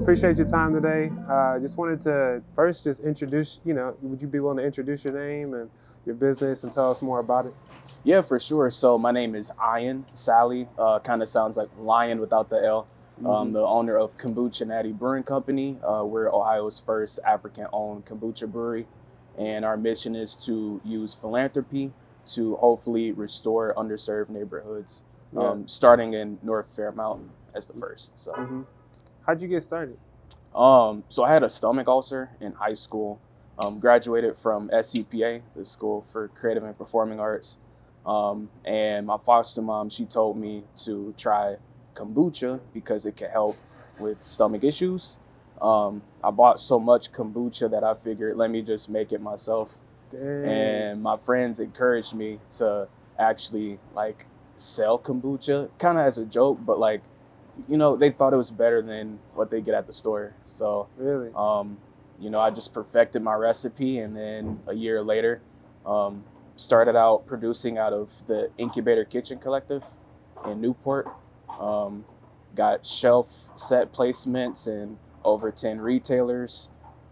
Appreciate your time today. Just wanted to first just introduce, would you be willing to introduce your name and your business and tell us more about it? Yeah, for sure. So my name is Ione Sally. Kind of sounds like lion without the L. The owner of Kombuchinnati Brewing Company. We're Ohio's first African-owned kombucha brewery, and our mission is to use philanthropy to hopefully restore underserved neighborhoods, starting in North Fairmount as the first. So, How'd you get started? So I had a stomach ulcer in high school. Graduated from SCPA, the School for Creative and Performing Arts. And my foster mom, she told me to try kombucha because it could help with stomach issues. I bought so much kombucha that I figured, let me just make it myself. Dang. And my friends encouraged me to actually like sell kombucha, kind of as a joke, but like, they thought it was better than what they get at the store. So, really? I just perfected my recipe, and then a year later, started out producing out of the Incubator Kitchen Collective in Newport. Got shelf set placements in over 10 retailers,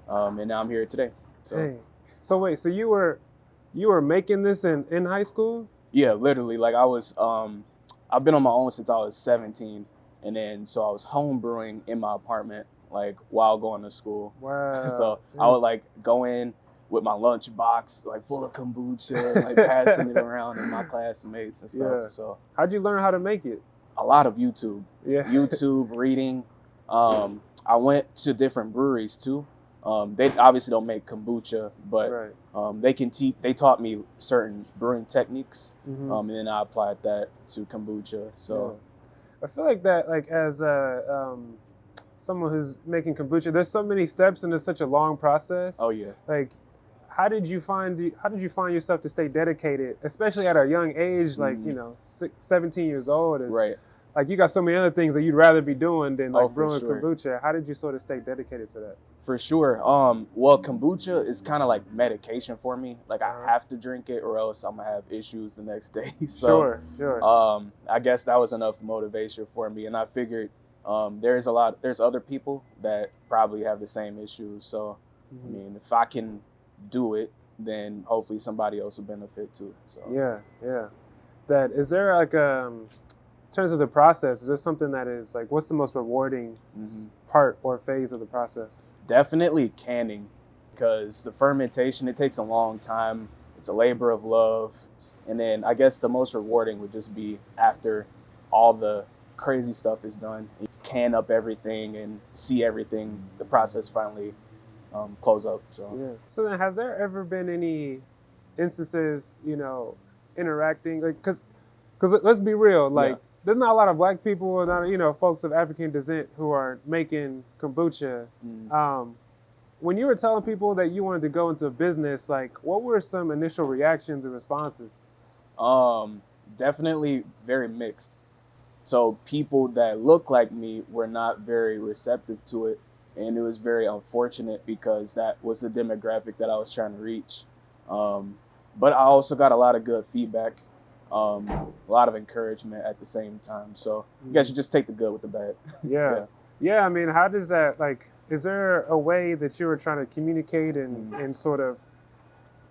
and now I'm here today. So, Dang. So wait, so you were making this in high school? Yeah, literally. Like I've been on my own since I was 17. And then, so I was home brewing in my apartment, like while going to school. Wow. So I would like go in with my lunch box, like full of kombucha, like passing it around to my classmates and stuff. Yeah. So how'd you learn how to make it? A lot of YouTube. Yeah. YouTube, reading. I went to different breweries too. They obviously don't make kombucha, but right. They taught me certain brewing techniques, Mm-hmm. and then I applied that to kombucha. So. Yeah. I feel like that, like as someone who's making kombucha, there's so many steps and it's such a long process. Oh yeah. Like, how did you find yourself to stay dedicated, especially at a young age, like 17 years old? Right. Like you got so many other things that you'd rather be doing than like brewing sure. kombucha. How did you sort of stay dedicated to that? For sure. Well, kombucha is kind of like medication for me. Like I have to drink it or else I'm gonna have issues the next day. So, sure. I guess that was enough motivation for me, and I figured there's other people that probably have the same issues. So, I mean, if I can do it, then hopefully somebody else will benefit too. So yeah. That is there like in terms of the process, is there something that is like, what's the most rewarding part or phase of the process? Definitely canning, because the fermentation, it takes a long time. It's a labor of love. And then I guess the most rewarding would just be after all the crazy stuff is done, you can up everything and see everything, the process finally close up. So then have there ever been any instances, interacting, like, because let's be real, like, there's not a lot of Black people and folks of African descent who are making kombucha. When you were telling people that you wanted to go into a business, like what were some initial reactions and responses? Definitely very mixed. So people that look like me were not very receptive to it, and it was very unfortunate because that was the demographic that I was trying to reach. But I also got a lot of good feedback. A lot of encouragement at the same time. So I guess you just take the good with the bad. Yeah. I mean, how does that, like, is there a way that you were trying to communicate and sort of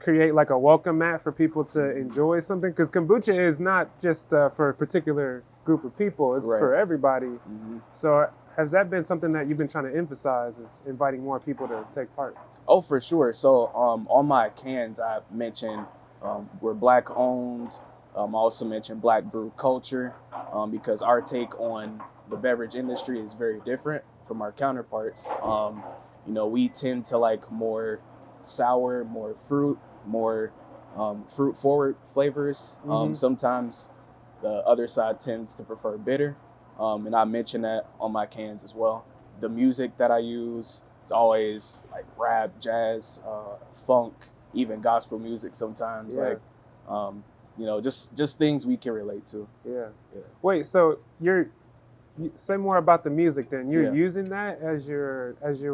create like a welcome mat for people to enjoy something? Because kombucha is not just for a particular group of people, it's for everybody. So has that been something that you've been trying to emphasize, is inviting more people to take part? Oh, for sure. So on my cans, I mentioned we're Black owned. I also mentioned Black brew culture because our take on the beverage industry is very different from our counterparts. We tend to like more sour, more fruit, more fruit forward flavors. Sometimes the other side tends to prefer bitter. And I mention that on my cans as well. The music that I use, it's always like rap, jazz, funk, even gospel music sometimes, Yeah. like, just things we can relate to. Yeah. Yeah. Wait, so say more about the music then. You're Yeah. using that as you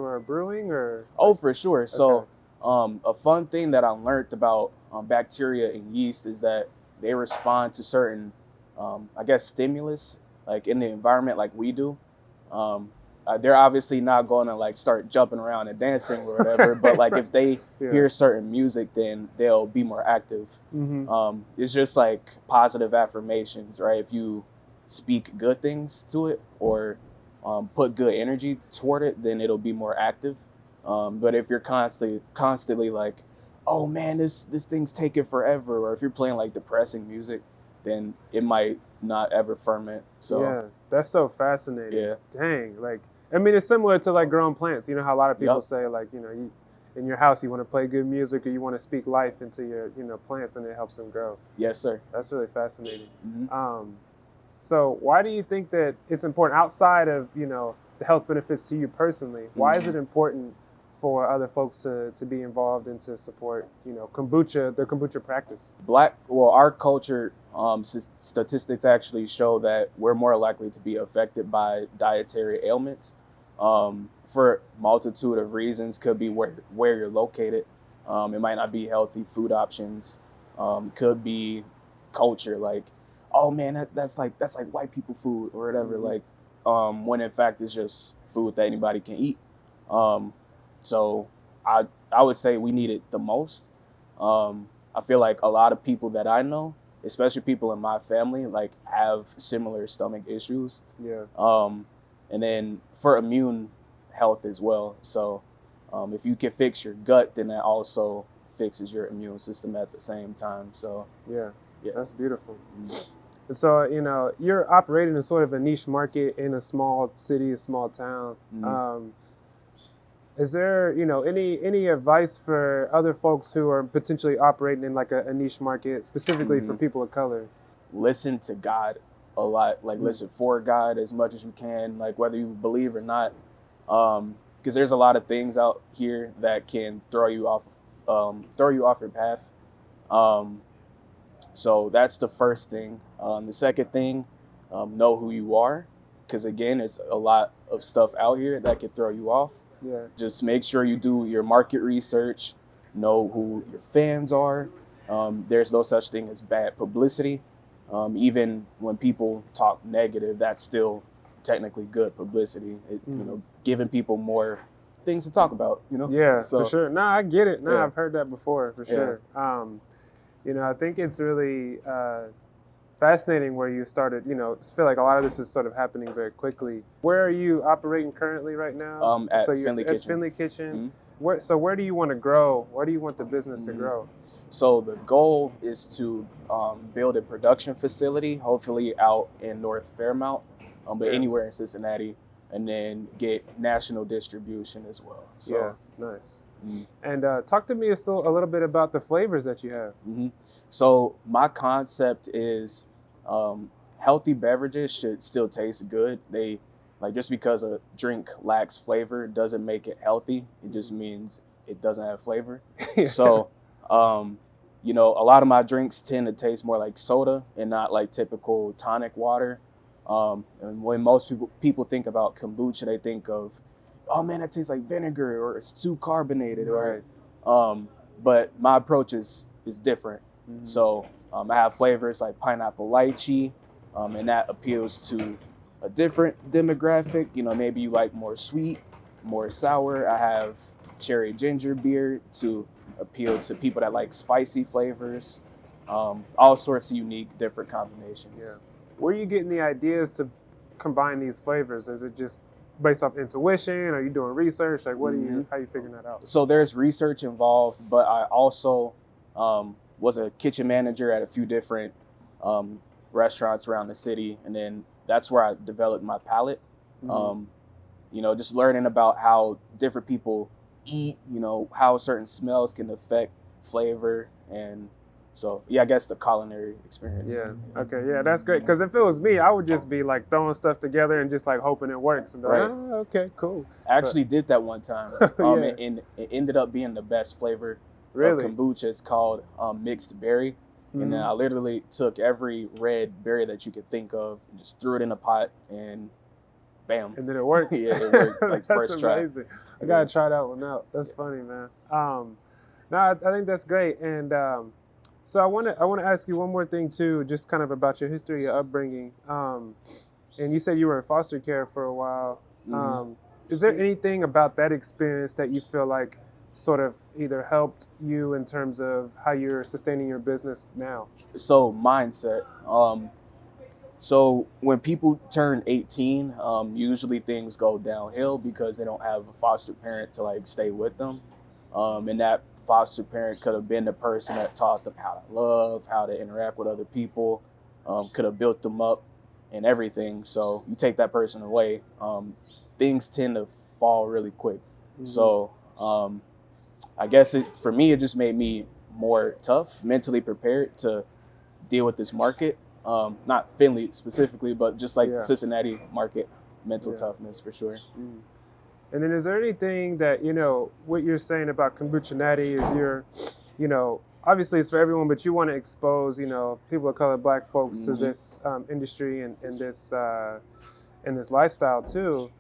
are brewing, or? Oh, for sure. So, Okay. a fun thing that I learned about bacteria and yeast is that they respond to certain, I guess, stimulus, like in the environment, like we do. They're obviously not going to like start jumping around and dancing or whatever, but like if they Yeah. hear certain music, then they'll be more active. Mm-hmm. It's just like positive affirmations, right? If you speak good things to it or put good energy toward it, then it'll be more active. But if you're constantly like, oh man, this thing's taking forever, or if you're playing like depressing music, then it might not ever ferment. So Yeah, that's so fascinating. Yeah. Dang, like, I mean, it's similar to like growing plants. You know how a lot of people Yup. say, like, in your house you want to play good music, or you want to speak life into your plants, and it helps them grow. yes, sir. That's really fascinating. Mhm. So why do you think that it's important, outside of the health benefits to you personally? Why is it important for other folks to be involved and to support the kombucha practice? Our culture, statistics actually show that we're more likely to be affected by dietary ailments for a multitude of reasons. Could be where you're located. It might not be healthy food options. Could be culture, like, oh man, that's like white people food or whatever. Mhm. Like, when in fact it's just food that anybody can eat. So I would say we need it the most. I feel like a lot of people that I know, especially people in my family, like have similar stomach issues. Yeah. And then for immune health as well. So if you can fix your gut, then that also fixes your immune system at the same time. So Yeah. yeah. That's beautiful. Mhm. And so, you're operating in sort of a niche market in a small city, a small town. Mhm. Is there, any advice for other folks who are potentially operating in like a niche market, specifically for Mhm. people of color? Listen to God a lot. Like, Mm. listen for God as much as you can, like whether you believe or not. Because there's a lot of things out here that can throw you off your path. So that's the first thing. The second thing, know who you are, because again, it's a lot of stuff out here that could throw you off. Yeah. Just make sure you do your market research, know who your fans are. There's no such thing as bad publicity. Even when people talk negative, that's still technically good publicity. Giving people more things to talk about. Yeah, So, for sure. No, I get it. No, Yeah. I've heard that before, for Yeah. sure. I think it's really fascinating where you started. I feel like a lot of this is sort of happening very quickly. Where are you operating currently right now? At So you're Findlay at Kitchen. Findlay Kitchen. Mhm. Where do you want to grow? Where do you want the business to Mhm. grow? So the goal is to build a production facility, hopefully out in North Fairmount, but Yeah. anywhere in Cincinnati, and then get national distribution as well. So, Yeah, nice. Mhm. And talk to me a little bit about the flavors that you have. Mhm. So my concept is healthy beverages should still taste good. They like, just because a drink lacks flavor doesn't make it healthy. It just means it doesn't have flavor. So, a lot of my drinks tend to taste more like soda and not like typical tonic water. And when most people think about kombucha, they think of, oh man, that tastes like vinegar, or it's too carbonated, Right. But my approach is different. Mhm. So I have flavors like pineapple lychee, and that appeals to a different demographic. Maybe you like more sweet, more sour. I have cherry ginger beer to appeal to people that like spicy flavors. All sorts of unique, different combinations. Yeah. Where are you getting the ideas to combine these flavors? Is it just based off intuition? Are you doing research? Like, Mhm. how are you figuring that out? So there's research involved, but I also was a kitchen manager at a few different restaurants around the city, and then that's where I developed my palate. Mhm. Just learning about how different people eat, how certain smells can affect flavor, and so I guess the culinary experience. Yeah. Okay. Yeah, that's great. Because if it was me, I would just be like throwing stuff together and just like hoping it works. And be like, Right. okay, cool. I actually did that one time, Yeah. and it ended up being the best flavor Really? kombucha. It's called mixed berry. And then I literally took every red berry that you could think of and just threw it in a pot and bam. And then it worked. Yeah, it worked like That's first try. amazing. I gotta try that one out. That's funny, man. No, I think that's great. And so I want to ask you one more thing too, just kind of about your history, your upbringing. And you said you were in foster care for a while. Is there anything about that experience that you feel like sort of either helped you in terms of how you're sustaining your business now? So mindset. So when people turn 18, usually things go downhill because they don't have a foster parent to like stay with them. And that foster parent could have been the person that taught them how to love, how to interact with other people, could have built them up and everything. So you take that person away, things tend to fall really quick. So I guess for me, it just made me more tough, mentally prepared to deal with this market. Not Findlay specifically, but just like the Cincinnati market, mental toughness for sure. And then is there anything that, what you're saying about Kombuchinnati is obviously it's for everyone, but you want to expose, people of color, Black folks to this industry and this lifestyle too.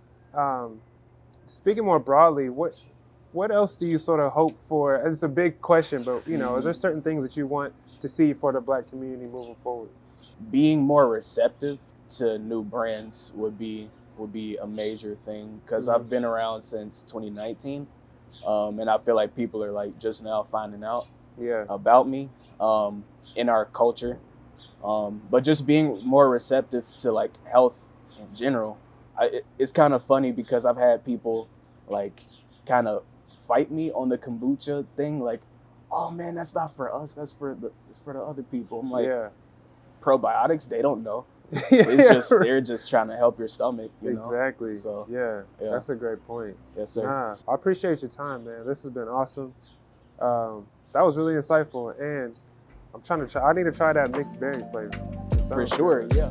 Speaking more broadly, what else do you sort of hope for? It's a big question, but is there certain things that you want to see for the Black community moving forward? Being more receptive to new brands would be a major thing, because I've been around since 2019, and I feel like people are like just now finding out about me in our culture, but just being more receptive to like health in general. It's kind of funny because I've had people like kind of fight me on the kombucha thing, like, oh man, that's not for us, it's for the other people. I'm like, probiotics, they don't know. They're just trying to help your stomach, Exactly. So that's a great point. Yes, sir. I appreciate your time, man. This has been awesome. That was really insightful, and I need to try that mixed berry flavor. For sure, yeah.